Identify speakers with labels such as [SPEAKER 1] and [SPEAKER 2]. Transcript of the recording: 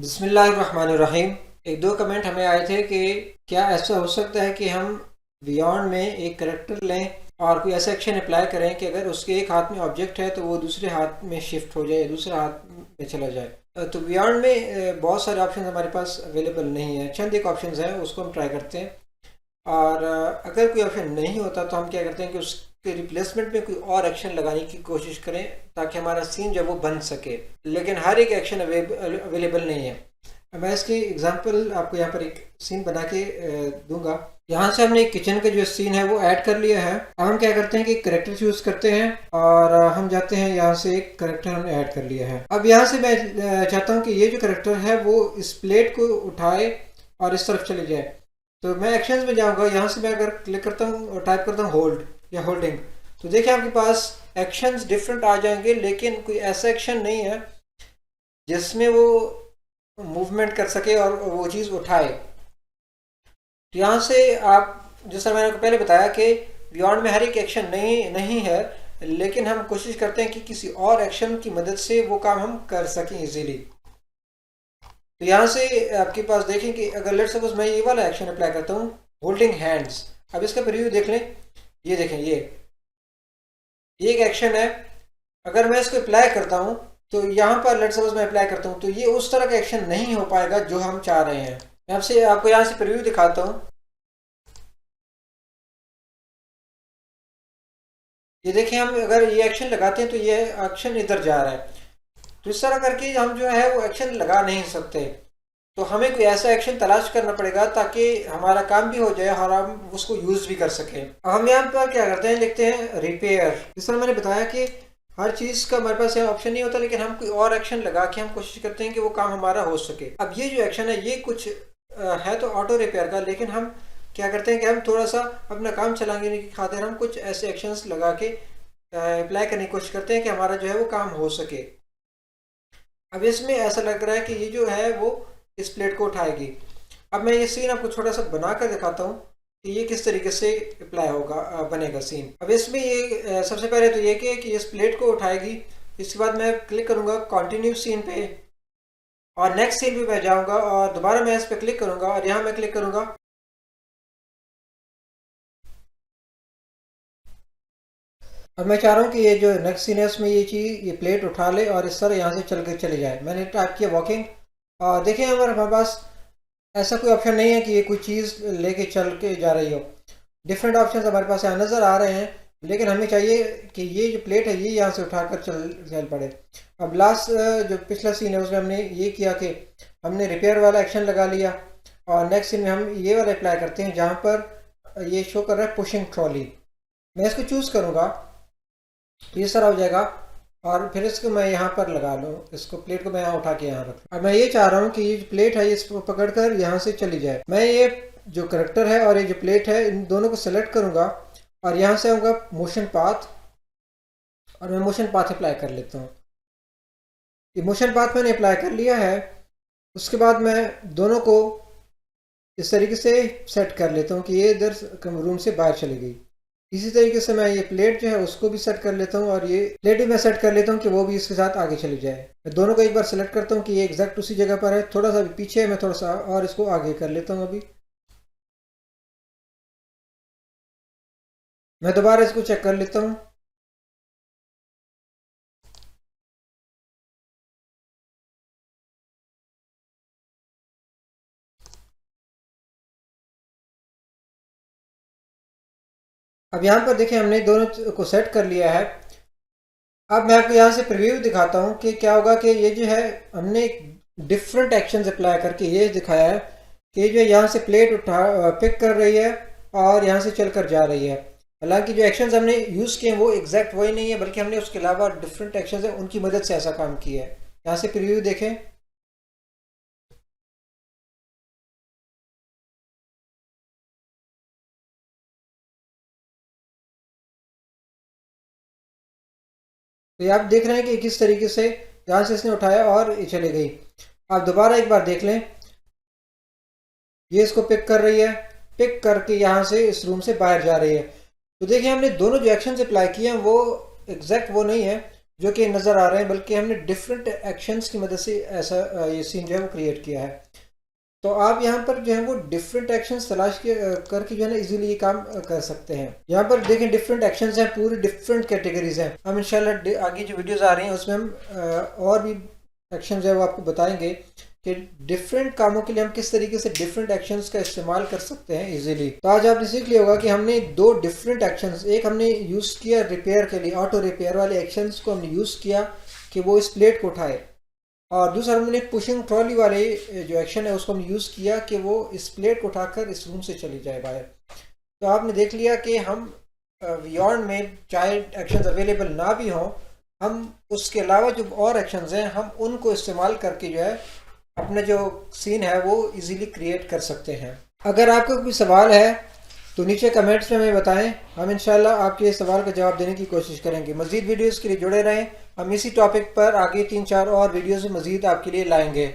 [SPEAKER 1] बिस्मिल्लाहिर्रहमानिर्रहीम। एक दो कमेंट हमें आए थे कि क्या ऐसा हो सकता है कि हम बियॉन्ड में एक करेक्टर लें और कोई ऐसा एक्शन अप्लाई करें कि अगर उसके एक हाथ में ऑब्जेक्ट है तो वो दूसरे हाथ में शिफ्ट हो जाए, दूसरे हाथ में चला जाए। तो बियॉन्ड में बहुत सारे ऑप्शन हमारे पास अवेलेबल नहीं है। चंद एक ऑप्शन है, उसको हम ट्राई करते हैं। और अगर कोई ऑप्शन नहीं होता तो हम क्या करते हैं कि उसके रिप्लेसमेंट में कोई और एक्शन लगाने की कोशिश करें ताकि हमारा सीन जो है वो बन सके। लेकिन हर एक एक्शन अवेलेबल नहीं है। मैं इसकी एग्जांपल आपको यहाँ पर एक सीन बना के दूंगा। यहाँ से हमने एक किचन का जो सीन है वो ऐड कर लिया है। अब हम क्या करते हैं कि करेक्टर चूज करते हैं और हम जाते हैं, यहाँ से एक करेक्टर हमने ऐड कर लिया है। अब यहाँ से मैं चाहता हूँ कि ये जो करेक्टर है वो इस प्लेट को उठाए और इस तरफ चले जाए। तो मैं एक्शंस में जाऊँगा। यहाँ से मैं अगर क्लिक करता हूँ और टाइप करता हूँ होल्ड या होल्डिंग, तो देखिए आपके पास एक्शंस डिफरेंट आ जाएंगे, लेकिन कोई ऐसा एक्शन नहीं है जिसमें वो मूवमेंट कर सके और वो चीज़ उठाए। तो यहाँ से आप, जैसा मैंने आपको पहले बताया कि बियॉन्ड में हर एक एक्शन नहीं नहीं है, लेकिन हम कोशिश करते हैं कि किसी और एक्शन की मदद से वो काम हम कर सकें इजीली। तो यहाँ से आपके पास देखें कि अगर लेट्स सपोज मैं ये वाला एक्शन अप्लाई करता हूँ, होल्डिंग हैंड्स। अब इसका प्रीव्यू देख लें। ये देखें, ये एक एक्शन है। अगर मैं इसको अप्लाई करता हूँ तो यहाँ पर लेट्स सपोज मैं अप्लाई करता हूँ तो ये उस तरह का एक्शन नहीं हो पाएगा जो हम चाह रहे हैं। मैं आपसे आपको यहाँ से प्रीव्यू दिखाता हूँ। ये देखिए, हम अगर ये एक्शन लगाते हैं तो ये एक्शन इधर जा रहा है। तो इस तरह करके हम जो है वो एक्शन लगा नहीं सकते। तो हमें कोई ऐसा एक्शन तलाश करना पड़ेगा ताकि हमारा काम भी हो जाए और हम उसको यूज भी कर सकें। अब हम यहाँ पर क्या करते हैं, लिखते हैं रिपेयर। इस तरह मैंने बताया कि हर चीज़ का हमारे पास ऑप्शन नहीं होता, लेकिन हम कोई और एक्शन लगा के हम कोशिश करते हैं कि वो काम हमारा हो सके। अब ये जो एक्शन है ये कुछ है तो ऑटो रिपेयर का, लेकिन हम क्या करते हैं कि हम थोड़ा सा अपना काम चलाने की खातिर हम कुछ ऐसे एक्शंस लगा के अप्लाई करने की कोशिश करते हैं कि हमारा जो है वो काम हो सके। अब इसमें ऐसा लग रहा है कि ये जो है वो इस प्लेट को उठाएगी। अब मैं ये सीन आपको छोटा सा बना कर दिखाता हूँ कि ये किस तरीके से अप्लाई होगा, बनेगा सीन। अब इसमें ये सबसे पहले तो ये कि इस प्लेट को उठाएगी। इसके बाद मैं क्लिक करूँगा कंटिन्यू सीन पे और नेक्स्ट सीन पे मैं जाऊँगा और दोबारा मैं इस पर क्लिक करूँगा और यहाँ मैं क्लिक करूँगा। अब मैं चाह रहा हूँ कि ये जो नेक्स्ट सीन है उसमें ये चीज़, ये प्लेट उठा ले और इस तरह यहाँ से चल के चले जाए। मैंने टाइप किया वॉकिंग और देखिए हमारे पास ऐसा कोई ऑप्शन नहीं है कि ये कोई चीज़ लेके चल के जा रही हो। डिफरेंट ऑप्शन हमारे पास यहाँ नज़र आ रहे हैं, लेकिन हमें चाहिए कि ये जो प्लेट है ये यहाँ से उठाकर चल पड़े। अब लास्ट जो पिछला सीन है उसमें हमने ये किया कि हमने रिपेयर वाला एक्शन लगा लिया और नेक्स्ट सीन में हम ये वाला अप्लाई करते हैं जहाँ पर ये शो कर रहा है पुशिंग ट्रॉली। मैं इसको चूज़ करूँगा तो ये सारा हो जाएगा और फिर इसको मैं यहाँ पर लगा लूँ। इसको प्लेट को मैं यहाँ उठा के यहाँ रख। अब मैं ये चाह रहा हूँ कि ये जो प्लेट है इसको पकड़ कर यहाँ से चली जाए। मैं ये जो करेक्टर है और ये जो प्लेट है इन दोनों को सेलेक्ट करूँगा और यहाँ से आऊँगा मोशन पाथ और मैं मोशन पाथ अप्लाई कर लेता हूँ। ये मोशन पाथ मैंने अप्लाई कर लिया है। उसके बाद मैं दोनों को इस तरीके से सेट कर लेता हूँ कि ये इधर रूम से बाहर चली गई। इसी तरीके से मैं ये प्लेट जो है उसको भी सेट कर लेता हूँ और ये प्लेट भी मैं सेट कर लेता हूँ कि वो भी इसके साथ आगे चली जाए। मैं दोनों को एक बार सेलेक्ट करता हूँ कि ये एग्जैक्ट उसी जगह पर है, थोड़ा सा पीछे है, मैं थोड़ा सा और इसको आगे कर लेता हूँ। अभी मैं दोबारा इसको चेक कर लेता हूँ। अब यहाँ पर देखिए हमने दोनों को सेट कर लिया है। अब मैं आपको यहाँ से प्रीव्यू दिखाता हूँ कि क्या होगा कि ये जो है हमने डिफरेंट एक्शंस अप्लाई करके ये दिखाया है कि ये जो यहाँ से प्लेट उठा पिक कर रही है और यहाँ से चल कर जा रही है। हालांकि जो एक्शंस हमने यूज़ किए हैं वो एग्जैक्ट वही नहीं है, बल्कि हमने उसके अलावा डिफरेंट एक्शंस हैं उनकी मदद से ऐसा काम किया है। यहाँ से प्रीव्यू देखें। तो ये आप देख रहे हैं कि किस तरीके से यहाँ से इसने उठाया और ये चली गई। आप दोबारा एक बार देख लें, ये इसको पिक कर रही है, पिक करके यहाँ से इस रूम से बाहर जा रही है। तो देखिए हमने दोनों जो एक्शन अप्लाई किए हैं वो एग्जैक्ट वो नहीं है, जो कि नज़र आ रहे हैं, बल्कि हमने डिफरेंट एक्शंस की मदद से ऐसा ये सीन जो है वो क्रिएट किया है। तो आप यहाँ पर जो है वो डिफरेंट एक्शंस तलाश के करके जो है ना इजीली ये काम कर सकते हैं। यहाँ पर देखें डिफरेंट एक्शंस हैं, पूरी डिफरेंट कैटेगरीज हैं। हम इंशाल्लाह आगे जो वीडियोस आ रही हैं उसमें हम और भी एक्शन जो है वो आपको बताएंगे कि डिफरेंट कामों के लिए हम किस तरीके से डिफरेंट एक्शंस का इस्तेमाल कर सकते हैं इजीली। तो आज आपने सीख लिया होगा कि हमने दो डिफरेंट एक्शंस, एक हमने यूज़ किया रिपेयर के लिए, ऑटो रिपेयर वाले एक्शंस को हमने यूज़ किया कि वो इस प्लेट को उठाए, और दूसरा हमने पुशिंग ट्रॉली वाले जो एक्शन है उसको हम यूज़ किया कि वो इस प्लेट को उठाकर इस रूम से चली जाए बाहर। तो आपने देख लिया कि हम बियॉन्ड में चाहे एक्शंस अवेलेबल ना भी हों, हम उसके अलावा जो और एक्शंस हैं हम उनको इस्तेमाल करके जो है अपना जो सीन है वो इजीली क्रिएट कर सकते हैं। अगर आपका कोई सवाल है तो नीचे कमेंट्स में हमें बताएं, हम इंशाल्लाह आपके सवाल का जवाब देने की कोशिश करेंगे। मज़ीद वीडियोस के लिए जुड़े रहें, हम इसी टॉपिक पर आगे 3-4 और वीडियोस मज़ीद आपके लिए लाएंगे।